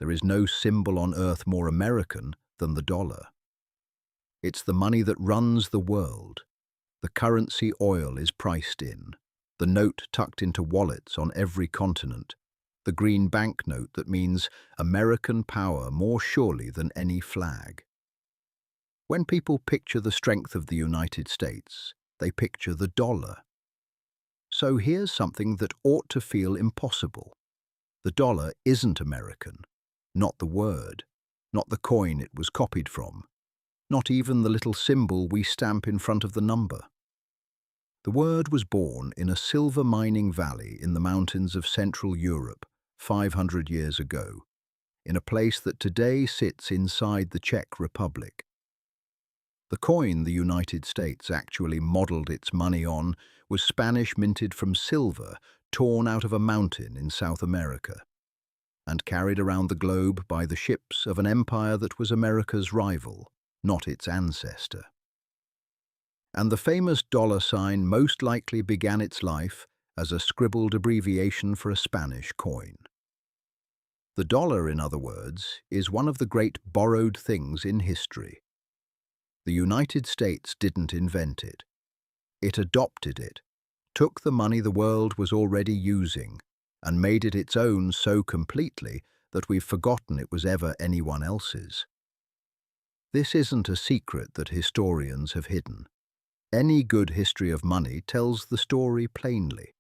There is no symbol on earth more American than the dollar. It's the money that runs the world. The currency oil is priced in, the note tucked into wallets on every continent, the green banknote that means American power more surely than any flag. When people picture the strength of the United States, they picture the dollar. So here's something that ought to feel impossible. The dollar isn't American, not the word, not the coin it was copied from, not even the little symbol we stamp in front of the number. The word was born in a silver mining valley in the mountains of Central Europe 500 years ago, in a place that today sits inside the Czech Republic. The coin the United States actually modeled its money on was Spanish minted from silver torn out of a mountain in South America, and carried around the globe by the ships of an empire that was America's rival, not its ancestor. And the famous dollar sign most likely began its life as a scribbled abbreviation for a Spanish coin. The dollar, in other words, is one of the great borrowed things in history. The United States didn't invent it. It adopted it, took the money the world was already using, and made it its own so completely that we've forgotten it was ever anyone else's. This isn't a secret that historians have hidden. Any good history of money tells the story plainly,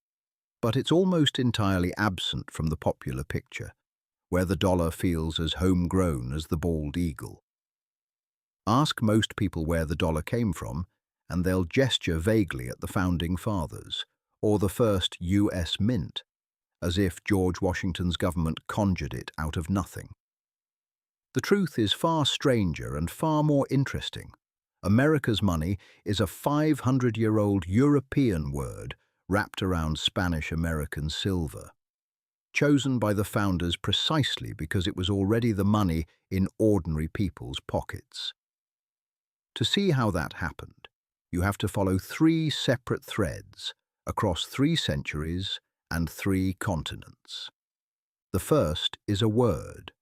but it's almost entirely absent from the popular picture, where the dollar feels as homegrown as the bald eagle. Ask most people where the dollar came from, and they'll gesture vaguely at the Founding Fathers, or the first US mint, as if George Washington's government conjured it out of nothing. The truth is far stranger and far more interesting. America's money is a 500-year-old European word wrapped around Spanish-American silver, chosen by the founders precisely because it was already the money in ordinary people's pockets. To see how that happened, you have to follow 3 separate threads across 3 centuries and 3 continents. The first is a word,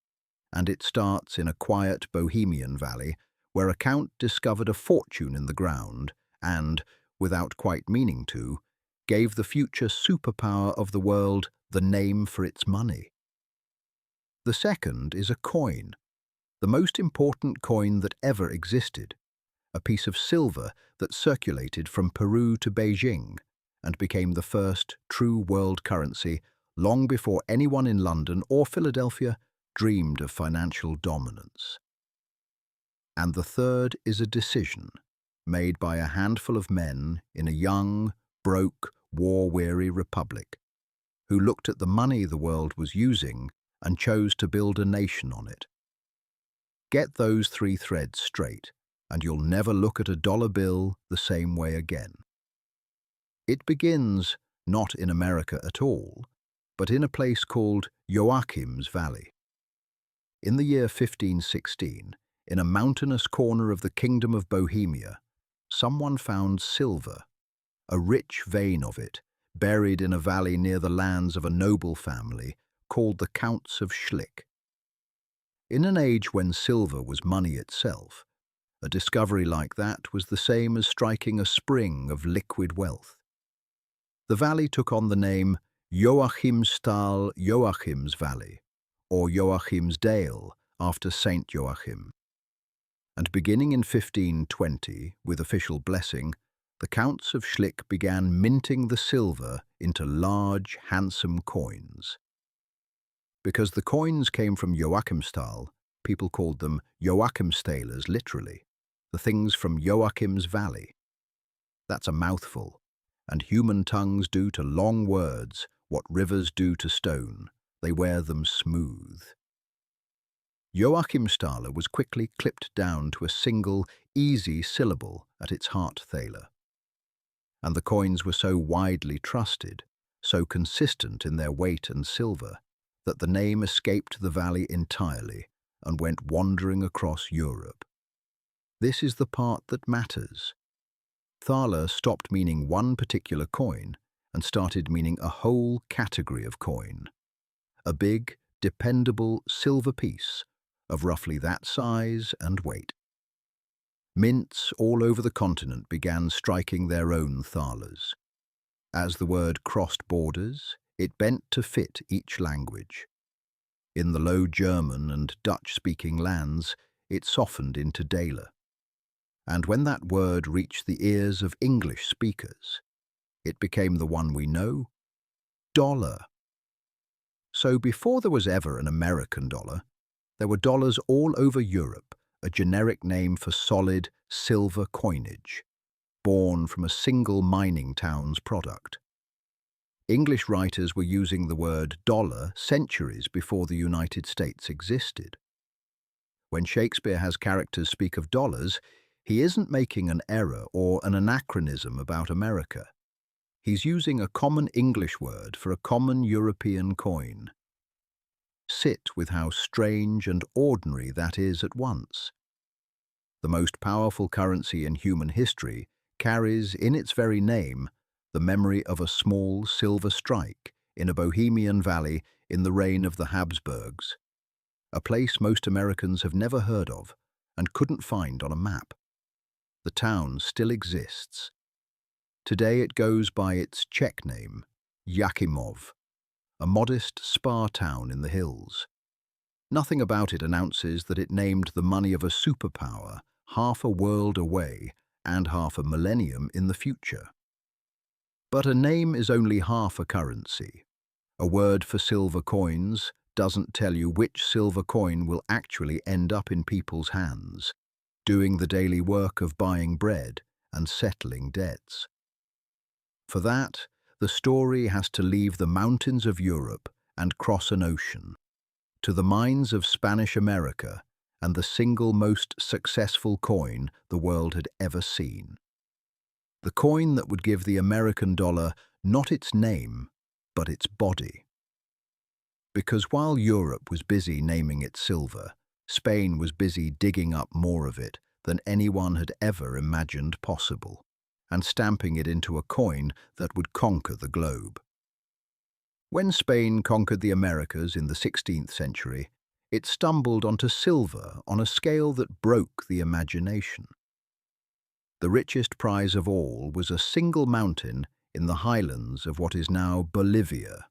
and it starts in a quiet Bohemian valley where a count discovered a fortune in the ground and, without quite meaning to, gave the future superpower of the world the name for its money. The second is a coin, the most important coin that ever existed, a piece of silver that circulated from Peru to Beijing and became the first true world currency long before anyone in London or Philadelphia dreamed of financial dominance. And the third is a decision made by a handful of men in a young, broke, war-weary republic who looked at the money the world was using and chose to build a nation on it. Get those 3 threads straight, and you'll never look at a dollar bill the same way again. It begins not in America at all, but in a place called Joachim's Valley. In the year 1516, in a mountainous corner of the Kingdom of Bohemia, someone found silver, a rich vein of it, buried in a valley near the lands of a noble family called the Counts of Schlick. In an age when silver was money itself, a discovery like that was the same as striking a spring of liquid wealth. The valley took on the name Joachimsthal Joachim's Valley, or Joachimsdale after Saint Joachim. And beginning in 1520, with official blessing, the Counts of Schlick began minting the silver into large, handsome coins. Because the coins came from Joachimsthal, people called them Joachimsthalers literally, the things from Joachim's Valley. That's a mouthful, and human tongues do to long words what rivers do to stone. They wear them smooth. Joachimsthaler was quickly clipped down to a single, easy syllable at its heart thaler. And the coins were so widely trusted, so consistent in their weight and silver, that the name escaped the valley entirely and went wandering across Europe. This is the part that matters. Thaler stopped meaning one particular coin and started meaning a whole category of coin. A big, dependable silver piece of roughly that size and weight. Mints all over the continent began striking their own thalers. As the word crossed borders, it bent to fit each language. In the Low German and Dutch-speaking lands, it softened into daler. And when that word reached the ears of English speakers, it became the one we know, dollar. So before there was ever an American dollar, there were dollars all over Europe, a generic name for solid silver coinage, born from a single mining town's product. English writers were using the word dollar centuries before the United States existed. When Shakespeare has characters speak of dollars, he isn't making an error or an anachronism about America. He's using a common English word for a common European coin. Sit with how strange and ordinary that is at once. The most powerful currency in human history carries in its very name the memory of a small silver strike in a Bohemian valley in the reign of the Habsburgs, a place most Americans have never heard of and couldn't find on a map. The town still exists. Today it goes by its Czech name, Jakimov, a modest spa town in the hills. Nothing about it announces that it named the money of a superpower half a world away and half a millennium in the future. But a name is only half a currency. A word for silver coins doesn't tell you which silver coin will actually end up in people's hands, doing the daily work of buying bread and settling debts. For that, the story has to leave the mountains of Europe and cross an ocean, to the mines of Spanish America and the single most successful coin the world had ever seen. The coin that would give the American dollar not its name, but its body. Because while Europe was busy naming it silver, Spain was busy digging up more of it than anyone had ever imagined possible, and stamping it into a coin that would conquer the globe. When Spain conquered the Americas in the 16th century, it stumbled onto silver on a scale that broke the imagination. The richest prize of all was a single mountain in the highlands of what is now Bolivia,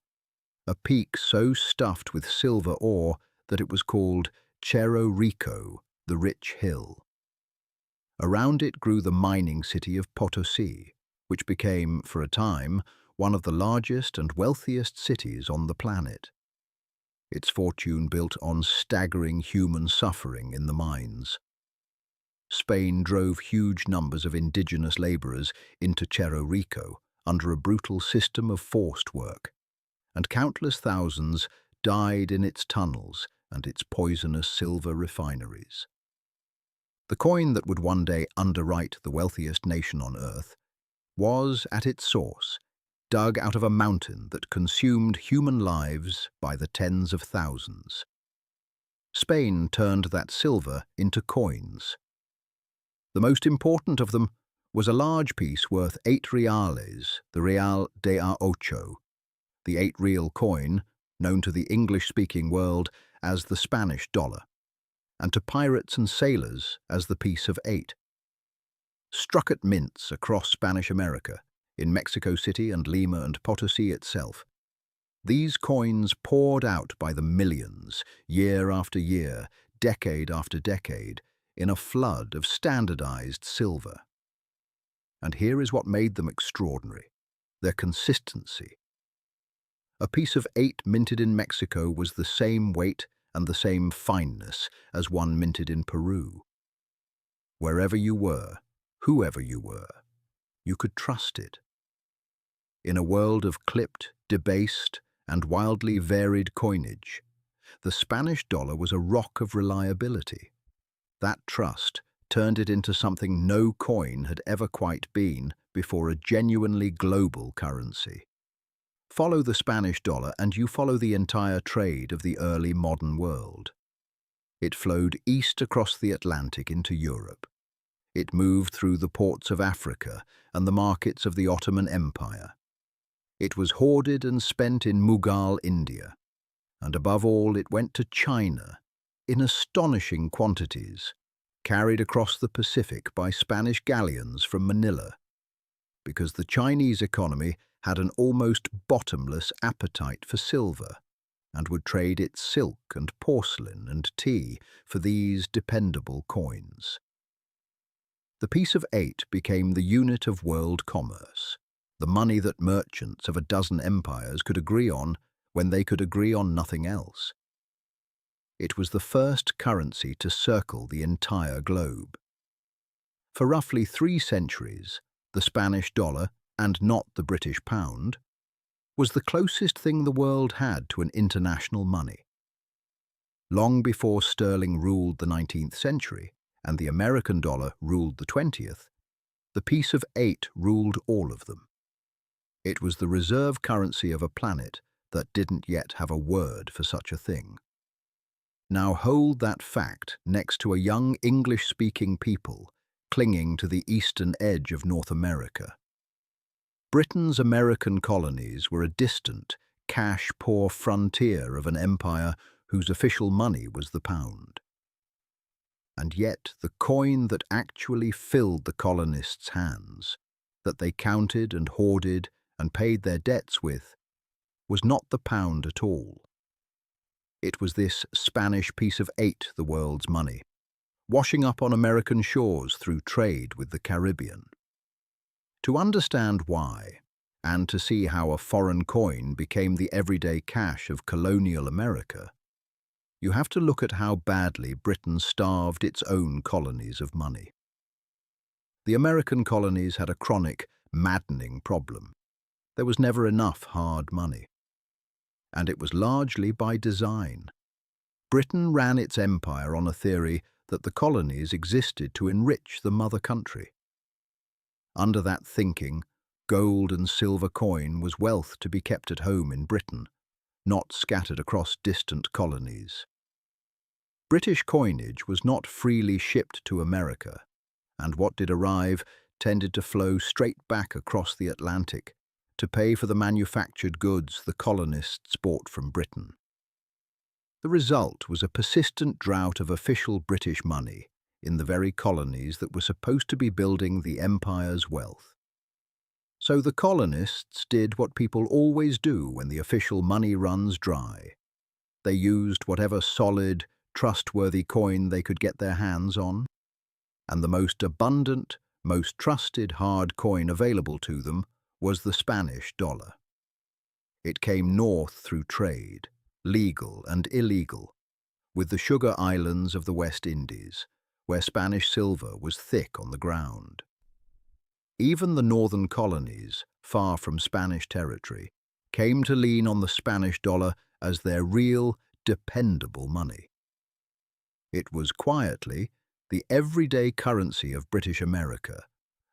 a peak so stuffed with silver ore that it was called Cerro Rico, the rich hill. Around it grew the mining city of Potosí, which became, for a time, one of the largest and wealthiest cities on the planet. Its fortune built on staggering human suffering in the mines. Spain drove huge numbers of indigenous laborers into Cerro Rico under a brutal system of forced work, and countless thousands died in its tunnels and its poisonous silver refineries. The coin that would one day underwrite the wealthiest nation on earth was, at its source, dug out of a mountain that consumed human lives by the tens of thousands. Spain turned that silver into coins. The most important of them was a large piece worth 8 reales, the Real de a Ocho, the 8-real coin, known to the English-speaking world as the Spanish dollar, and to pirates and sailors as the piece of 8. Struck at mints across Spanish America, in Mexico City and Lima and Potosí itself, these coins poured out by the millions, year after year, decade after decade, in a flood of standardized silver. And here is what made them extraordinary: their consistency. A piece of 8 minted in Mexico was the same weight and the same fineness as one minted in Peru. Wherever you were, whoever you were, you could trust it. In a world of clipped, debased, and wildly varied coinage, the Spanish dollar was a rock of reliability. That trust turned it into something no coin had ever quite been before, a genuinely global currency. Follow the Spanish dollar and you follow the entire trade of the early modern world. It flowed east across the Atlantic into Europe. It moved through the ports of Africa and the markets of the Ottoman Empire. It was hoarded and spent in Mughal India. And above all, it went to China in astonishing quantities, carried across the Pacific by Spanish galleons from Manila, because the Chinese economy had an almost bottomless appetite for silver and would trade its silk and porcelain and tea for these dependable coins. The piece of 8 became the unit of world commerce, the money that merchants of a dozen empires could agree on when they could agree on nothing else. It was the first currency to circle the entire globe. For roughly 3 centuries, the Spanish dollar, and not the British pound, was the closest thing the world had to an international money. Long before sterling ruled the 19th century and the American dollar ruled the 20th, the piece of 8 ruled all of them. It was the reserve currency of a planet that didn't yet have a word for such a thing. Now hold that fact next to a young English-speaking people clinging to the eastern edge of North America. Britain's American colonies were a distant, cash-poor frontier of an empire whose official money was the pound. And yet the coin that actually filled the colonists' hands, that they counted and hoarded and paid their debts with, was not the pound at all. It was this Spanish piece of 8, the world's money, washing up on American shores through trade with the Caribbean. To understand why, and to see how a foreign coin became the everyday cash of colonial America, you have to look at how badly Britain starved its own colonies of money. The American colonies had a chronic, maddening problem. There was never enough hard money. And it was largely by design. Britain ran its empire on a theory that the colonies existed to enrich the mother country. Under that thinking, gold and silver coin was wealth to be kept at home in Britain, not scattered across distant colonies. British coinage was not freely shipped to America, and what did arrive tended to flow straight back across the Atlantic to pay for the manufactured goods the colonists bought from Britain. The result was a persistent drought of official British money in the very colonies that were supposed to be building the empire's wealth. So the colonists did what people always do when the official money runs dry. They used whatever solid, trustworthy coin they could get their hands on, and the most abundant, most trusted hard coin available to them was the Spanish dollar. It came north through trade, legal and illegal, with the sugar islands of the West Indies, where Spanish silver was thick on the ground. Even the northern colonies, far from Spanish territory, came to lean on the Spanish dollar as their real, dependable money. It was quietly the everyday currency of British America,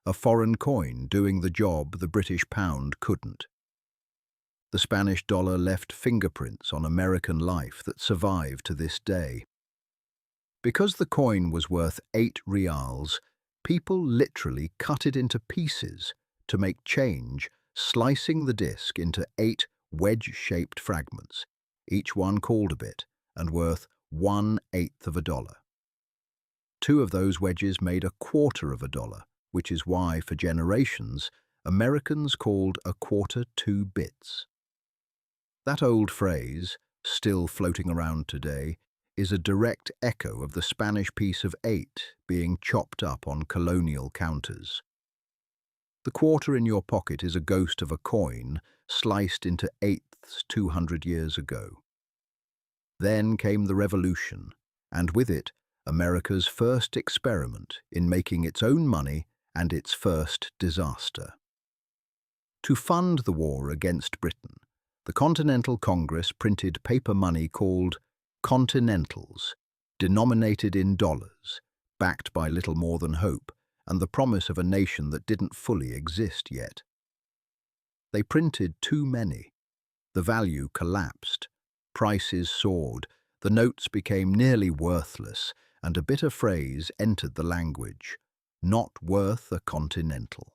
a foreign coin doing the job the British pound couldn't. The Spanish dollar left fingerprints on American life that survive to this day. Because the coin was worth 8 reals, people literally cut it into pieces to make change, slicing the disc into 8 wedge-shaped fragments, each one called a bit and worth 1/8 of a dollar. 2 of those wedges made 1/4 of a dollar, which is why, for generations, Americans called a quarter 2 bits. That old phrase, still floating around today, is a direct echo of the Spanish piece of 8 being chopped up on colonial counters. The quarter in your pocket is a ghost of a coin sliced into eighths 200 years ago. Then came the Revolution, and with it, America's first experiment in making its own money and its first disaster. To fund the war against Britain, the Continental Congress printed paper money called Continentals, denominated in dollars, backed by little more than hope and the promise of a nation that didn't fully exist yet. They printed too many. The value collapsed. Prices soared. The notes became nearly worthless, and a bitter phrase entered the language: not worth a continental.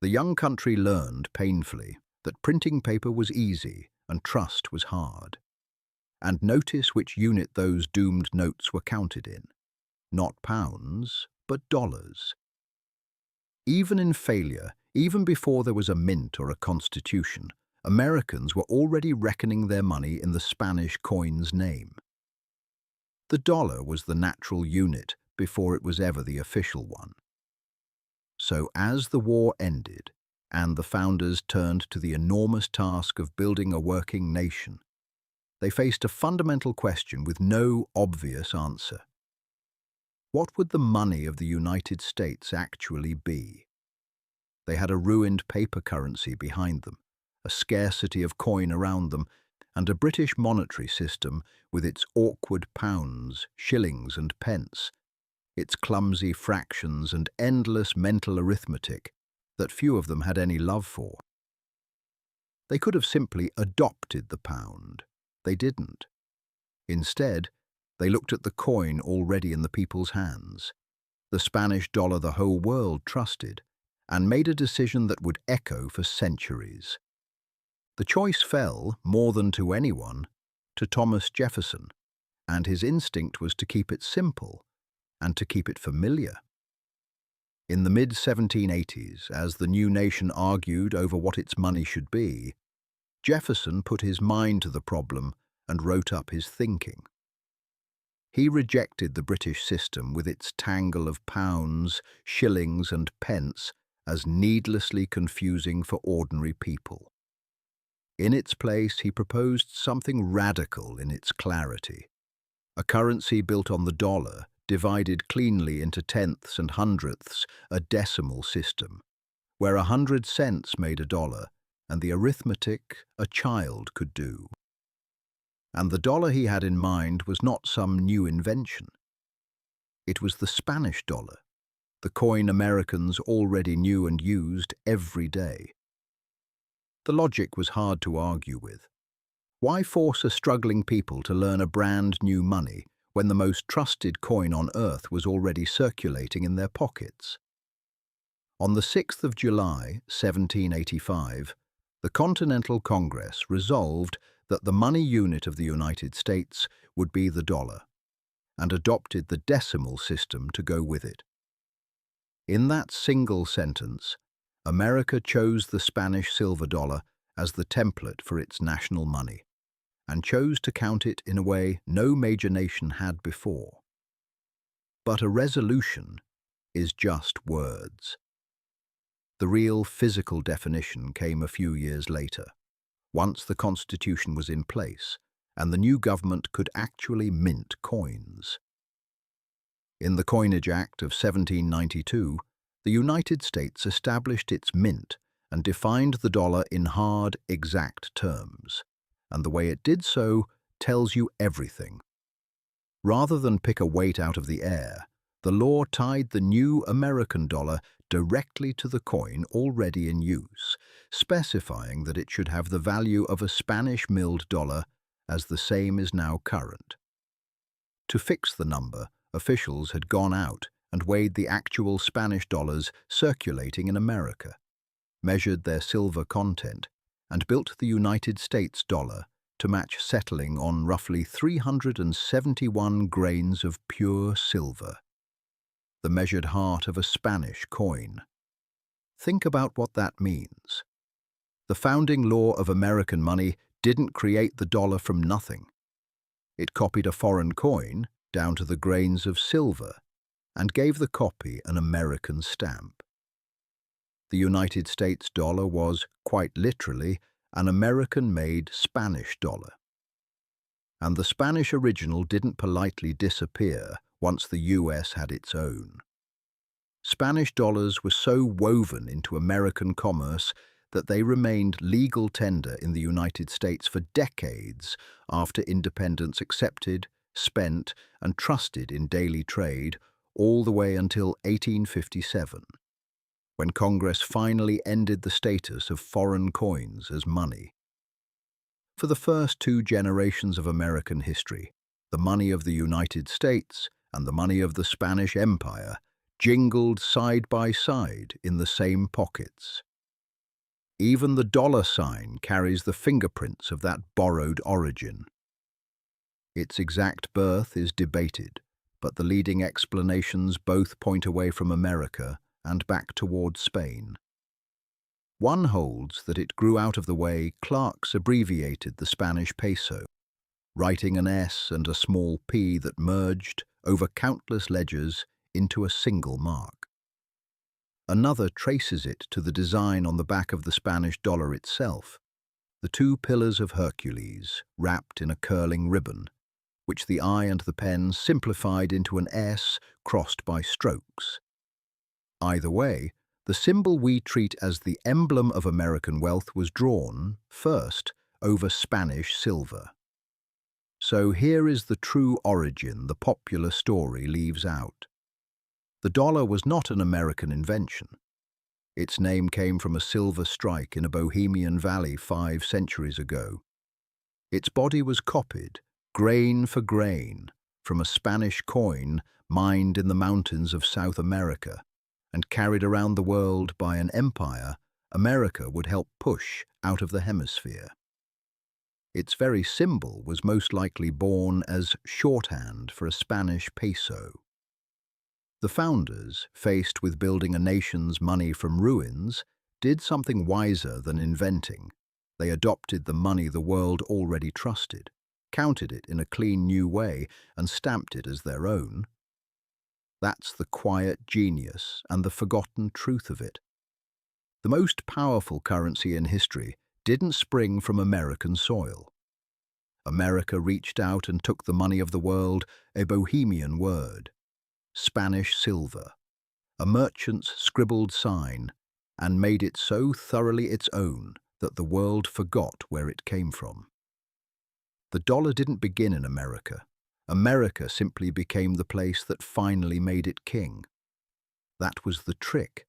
The young country learned painfully that printing paper was easy and trust was hard. And notice which unit those doomed notes were counted in. Not pounds, but dollars. Even in failure, even before there was a mint or a constitution, Americans were already reckoning their money in the Spanish coin's name. The dollar was the natural unit before it was ever the official one. So as the war ended, and the founders turned to the enormous task of building a working nation, they faced a fundamental question with no obvious answer. What would the money of the United States actually be? They had a ruined paper currency behind them, a scarcity of coin around them, and a British monetary system with its awkward pounds, shillings and pence, its clumsy fractions and endless mental arithmetic that few of them had any love for. They could have simply adopted the pound. They didn't. Instead, they looked at the coin already in the people's hands, the Spanish dollar the whole world trusted, and made a decision that would echo for centuries. The choice fell, more than to anyone, to Thomas Jefferson, and his instinct was to keep it simple and to keep it familiar. In the mid-1780s, as the new nation argued over what its money should be, Jefferson put his mind to the problem and wrote up his thinking. He rejected the British system with its tangle of pounds, shillings and pence as needlessly confusing for ordinary people. In its place, he proposed something radical in its clarity, a currency built on the dollar, divided cleanly into tenths and hundredths, a decimal system, where 100 cents made a dollar, and the arithmetic a child could do. And the dollar he had in mind was not some new invention. It was the Spanish dollar, the coin Americans already knew and used every day. The logic was hard to argue with. Why force a struggling people to learn a brand new money when the most trusted coin on earth was already circulating in their pockets? On the 6th of July, 1785, the Continental Congress resolved that the money unit of the United States would be the dollar, and adopted the decimal system to go with it. In that single sentence, America chose the Spanish silver dollar as the template for its national money, and chose to count it in a way no major nation had before. But a resolution is just words. The real physical definition came a few years later, once the Constitution was in place and the new government could actually mint coins. In the Coinage Act of 1792, the United States established its mint and defined the dollar in hard, exact terms, and the way it did so tells you everything. Rather than pick a weight out of the air, the law tied the new American dollar directly to the coin already in use, specifying that it should have the value of a Spanish-milled dollar as the same is now current. To fix the number, officials had gone out and weighed the actual Spanish dollars circulating in America, measured their silver content, and built the United States dollar to match, settling on roughly 371 grains of pure silver, the measured heart of a Spanish coin. Think about what that means. The founding law of American money didn't create the dollar from nothing. It copied a foreign coin down to the grains of silver and gave the copy an American stamp. The United States dollar was, quite literally, an American-made Spanish dollar. And the Spanish original didn't politely disappear once the US had its own. Spanish dollars were so woven into American commerce that they remained legal tender in the United States for decades after independence, accepted, spent, and trusted in daily trade all the way until 1857, when Congress finally ended the status of foreign coins as money. For the first 2 generations of American history, the money of the United States and the money of the Spanish Empire jingled side by side in the same pockets. Even the dollar sign carries the fingerprints of that borrowed origin. Its exact birth is debated, but the leading explanations both point away from America and back towards Spain. One holds that it grew out of the way clerks abbreviated the Spanish peso, writing an S and a small p that merged over countless ledgers into a single mark. Another traces it to the design on the back of the Spanish dollar itself, the two Pillars of Hercules wrapped in a curling ribbon, which the eye and the pen simplified into an S crossed by strokes. Either way, the symbol we treat as the emblem of American wealth was drawn, first, over Spanish silver. So here is the true origin the popular story leaves out. The dollar was not an American invention. Its name came from a silver strike in a Bohemian valley 5 centuries ago. Its body was copied, grain for grain, from a Spanish coin mined in the mountains of South America, and carried around the world by an empire America would help push out of the hemisphere. Its very symbol was most likely born as shorthand for a Spanish peso. The founders, faced with building a nation's money from ruins, did something wiser than inventing. They adopted the money the world already trusted, counted it in a clean new way, and stamped it as their own. That's the quiet genius and the forgotten truth of it. The most powerful currency in history didn't spring from American soil. America reached out and took the money of the world, a Bohemian word, Spanish silver, a merchant's scribbled sign, and made it so thoroughly its own that the world forgot where it came from. The dollar didn't begin in America. America simply became the place that finally made it king. That was the trick.